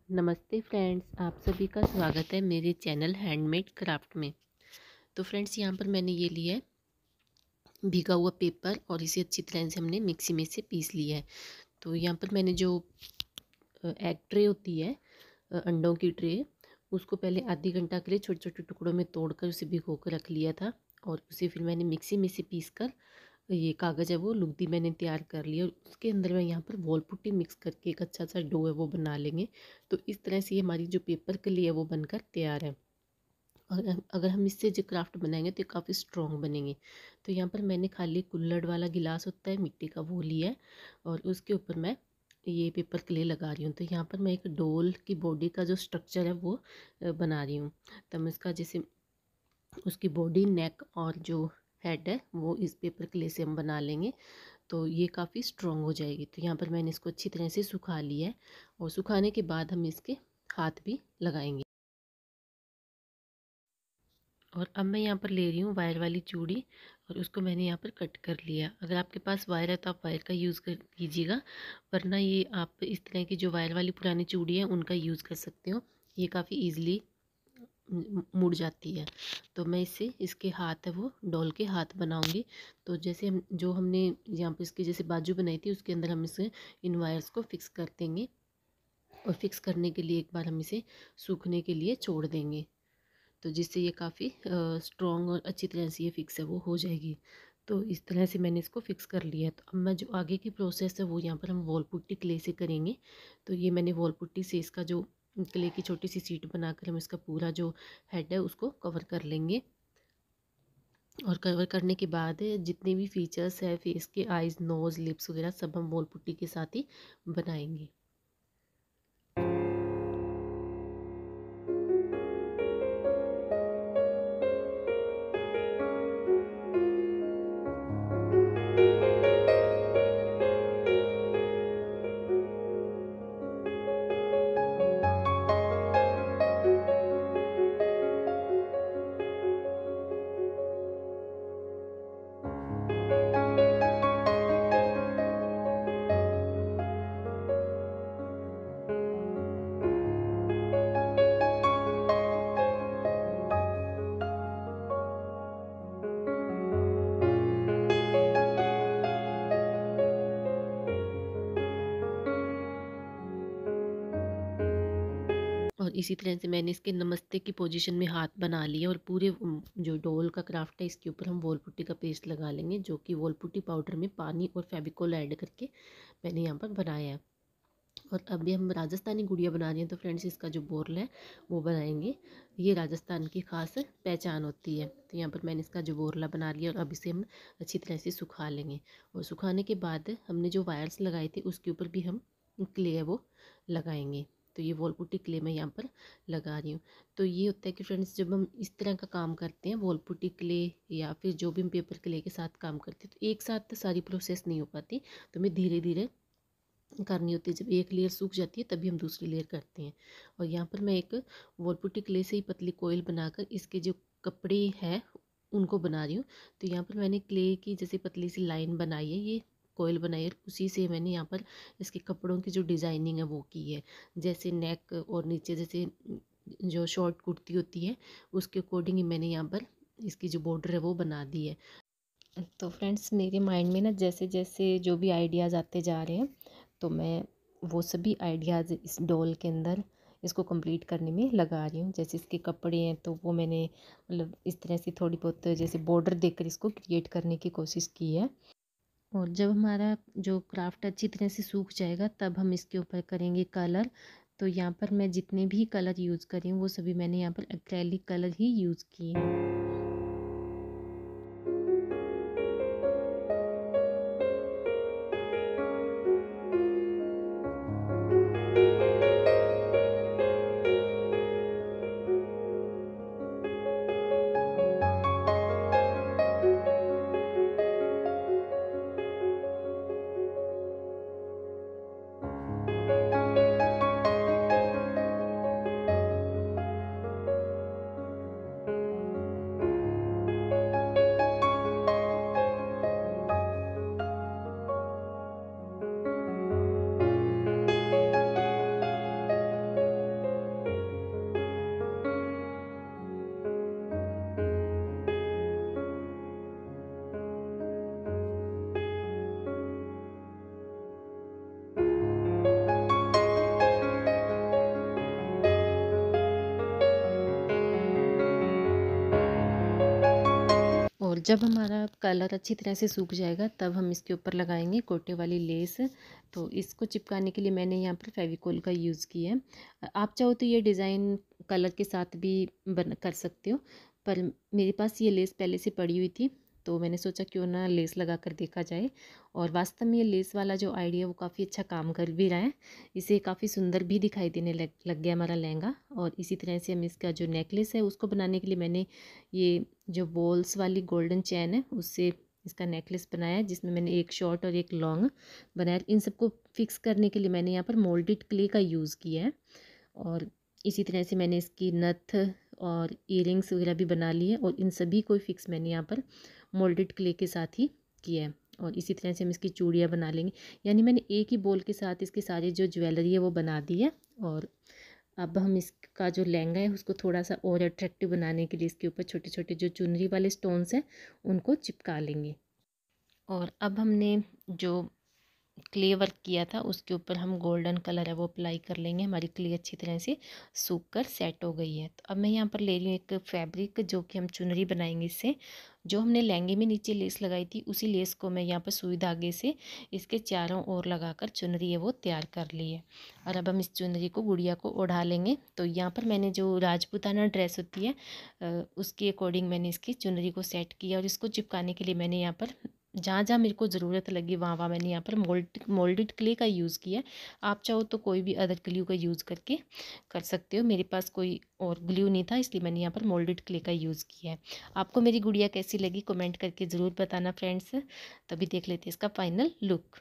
नमस्ते फ्रेंड्स, आप सभी का स्वागत है मेरे चैनल हैंडमेड क्राफ्ट में। तो फ्रेंड्स, यहाँ पर मैंने ये लिया है भीगा हुआ पेपर और इसे अच्छी तरह से हमने मिक्सी में से पीस लिया है। तो यहाँ पर मैंने जो एग ट्रे होती है, अंडों की ट्रे, उसको पहले आधी घंटा के लिए छोटे छोटे टुकड़ों में तोड़कर उसे भिगो कर रख लिया था और उसे फिर मैंने मिक्सी में से पीस कर ये कागज़ है वो लुगदी मैंने तैयार कर लिया और उसके अंदर मैं यहाँ पर वॉल पुट्टी मिक्स करके एक अच्छा सा डो है वो बना लेंगे। तो इस तरह से ये हमारी जो पेपर के लिए है वो बनकर तैयार है। और अगर हम इससे जो क्राफ्ट बनाएंगे तो ये काफ़ी स्ट्रॉन्ग बनेंगे। तो यहाँ पर मैंने खाली कुल्हड़ वाला गिलास होता है मिट्टी का, वो लिया है और उसके ऊपर मैं ये पेपर क्ले लगा रही हूँ। तो यहाँ पर मैं एक डोल की बॉडी का जो स्ट्रक्चर है वो बना रही हूँ। तो मैं इसका जैसे उसकी बॉडी, नेक और जो हेड है वो इस पेपर क्ले से हम बना लेंगे। तो ये काफ़ी स्ट्रॉन्ग हो जाएगी। तो यहाँ पर मैंने इसको अच्छी तरह से सुखा लिया है और सुखाने के बाद हम इसके हाथ भी लगाएंगे। और अब मैं यहाँ पर ले रही हूँ वायर वाली चूड़ी और उसको मैंने यहाँ पर कट कर लिया। अगर आपके पास वायर है तो आप वायर का यूज़ कर कीजिएगा, वरना ये आप इस तरह की जो वायर वाली पुरानी चूड़ी है उनका यूज़ कर सकते हो। ये काफ़ी ईजिली मुड़ जाती है। तो मैं इससे इसके हाथ है वो डॉल के हाथ बनाऊंगी। तो जैसे हम जो हमने यहाँ पर इसके जैसे बाजू बनाई थी उसके अंदर हम इसे इन वायर्स को फिक्स कर देंगे और फिक्स करने के लिए एक बार हम इसे सूखने के लिए छोड़ देंगे। तो जिससे ये काफ़ी स्ट्रॉन्ग और अच्छी तरह से ये फिक्स है वो हो जाएगी। तो इस तरह से मैंने इसको फिक्स कर लिया है। तो अब मैं जो आगे की प्रोसेस है वो यहाँ पर हम वॉल पुट्टी क्ले से करेंगे। तो ये मैंने वॉल पुट्टी से इसका जो क्ले की छोटी सी सीट बनाकर हम इसका पूरा जो हेड है उसको कवर कर लेंगे। और कवर करने के बाद जितने भी फीचर्स है फेस के, आइज़, नोज़, लिप्स वगैरह सब हम वॉल पुट्टी के साथ ही बनाएंगे। और इसी तरह से मैंने इसके नमस्ते की पोजीशन में हाथ बना लिया और पूरे जो डोल का क्राफ्ट है इसके ऊपर हम वॉल पुट्टी का पेस्ट लगा लेंगे, जो कि वॉल पुट्टी पाउडर में पानी और फेविकोल ऐड करके मैंने यहाँ पर बनाया है। और अभी हम राजस्थानी गुड़िया बना रही हैं। तो फ्रेंड्स, इसका जो बोरल है वो बनाएंगे। ये राजस्थान की खास पहचान होती है। तो यहाँ पर मैंने इसका जो बोरला बना लिया और अब इसे हम अच्छी तरह से सुखा लेंगे। और सुखाने के बाद हमने जो वायर्स लगाए थे उसके ऊपर भी हम क्ले है वो लगाएंगे। तो ये वॉल पुट्टी क्ले मैं यहाँ पर लगा रही हूँ। तो ये होता है कि फ्रेंड्स, जब हम इस तरह का काम करते हैं वॉल पुट्टी क्ले या फिर जो भी हम पेपर क्ले के साथ काम करते हैं तो एक साथ सारी प्रोसेस नहीं हो पाती। तो हमें धीरे धीरे करनी होती है। जब एक लेयर सूख जाती है तभी हम दूसरी लेयर करते हैं। और यहाँ पर मैं एक वॉल पुट्टी क्ले से ही पतली कोयल बनाकर इसके जो कपड़े हैं उनको बना रही हूँ। तो यहाँ पर मैंने क्ले की जैसे पतली सी लाइन बनाई है, ये कोयल बनाई है, उसी से मैंने यहाँ पर इसके कपड़ों की जो डिज़ाइनिंग है वो की है। जैसे नेक और नीचे जैसे जो शॉर्ट कुर्ती होती है उसके अकॉर्डिंग ही मैंने यहाँ पर इसकी जो बॉर्डर है वो बना दी है। तो फ्रेंड्स, मेरे माइंड में ना जैसे जैसे जो भी आइडियाज़ आते जा रहे हैं तो मैं वो सभी आइडियाज़ इस डॉल के अंदर इसको कंप्लीट करने में लगा रही हूँ। जैसे इसके कपड़े हैं तो वो मैंने मतलब इस तरह से थोड़ी बहुत जैसे बॉर्डर देकर इसको क्रिएट करने की कोशिश की है। और जब हमारा जो क्राफ्ट अच्छी तरह से सूख जाएगा तब हम इसके ऊपर करेंगे कलर। तो यहाँ पर मैं जितने भी कलर यूज़ कर रही हूँ वो सभी मैंने यहाँ पर एक्रेलिक कलर ही यूज़ किए हैं। जब हमारा कलर अच्छी तरह से सूख जाएगा तब हम इसके ऊपर लगाएंगे कोटे वाली लेस। तो इसको चिपकाने के लिए मैंने यहाँ पर फेविकोल का यूज़ किया है। आप चाहो तो ये डिज़ाइन कलर के साथ भी बन कर सकते हो, पर मेरे पास ये लेस पहले से पड़ी हुई थी तो मैंने सोचा क्यों ना लेस लगा कर देखा जाए। और वास्तव में ये लेस वाला जो आइडिया वो काफ़ी अच्छा काम कर भी रहा है। इसे काफ़ी सुंदर भी दिखाई देने लग गया हमारा लहंगा। और इसी तरह से हम इसका जो नेकलेस है उसको बनाने के लिए मैंने ये जो बॉल्स वाली गोल्डन चैन है उससे इसका नेकलेस बनाया है, जिसमें मैंने एक शॉर्ट और एक लॉन्ग बनाया। इन सबको फिक्स करने के लिए मैंने यहाँ पर मोल्डेड क्ले का यूज़ किया है। और इसी तरह से मैंने इसकी नथ और इयरिंग्स वगैरह भी बना ली है और इन सभी को फिक्स मैंने यहाँ पर मोल्डेड क्ले के साथ ही किया है। और इसी तरह से हम इसकी चूड़ियाँ बना लेंगे, यानी मैंने एक ही बॉल के साथ इसके सारे जो ज्वेलरी है वो बना दी है। और अब हम इसका जो लहंगा है उसको थोड़ा सा और अट्रैक्टिव बनाने के लिए इसके ऊपर छोटे छोटे जो चुनरी वाले स्टोन्स हैं उनको चिपका लेंगे। और अब हमने जो क्ले वर्क किया था उसके ऊपर हम गोल्डन कलर है वो अप्लाई कर लेंगे। हमारी क्ले अच्छी तरह से सूख कर सेट हो गई है। तो अब मैं यहाँ पर ले रही हूँ एक फैब्रिक जो कि हम चुनरी बनाएंगे इससे। जो हमने लहंगे में नीचे लेस लगाई थी उसी लेस को मैं यहाँ पर सुई धागे से इसके चारों ओर लगाकर चुनरी है वो तैयार कर ली है। और अब हम इस चुनरी को गुड़िया को ओढ़ा लेंगे। तो यहाँ पर मैंने जो राजपूताना ड्रेस होती है उसके अकॉर्डिंग मैंने इसकी चुनरी को सेट किया। और इसको चिपकाने के लिए मैंने यहाँ पर जहाँ जहाँ मेरे को ज़रूरत लगी वहाँ वहाँ मैंने यहाँ पर मोल्डेड क्ले का यूज़ किया है। आप चाहो तो कोई भी अदर ग्लू का यूज़ करके कर सकते हो। मेरे पास कोई और ग्लू नहीं था इसलिए मैंने यहाँ पर मोल्डेड क्ले का यूज़ किया है। आपको मेरी गुड़िया कैसी लगी कमेंट करके ज़रूर बताना फ्रेंड्स। तभी देख लेते हैं इसका फाइनल लुक।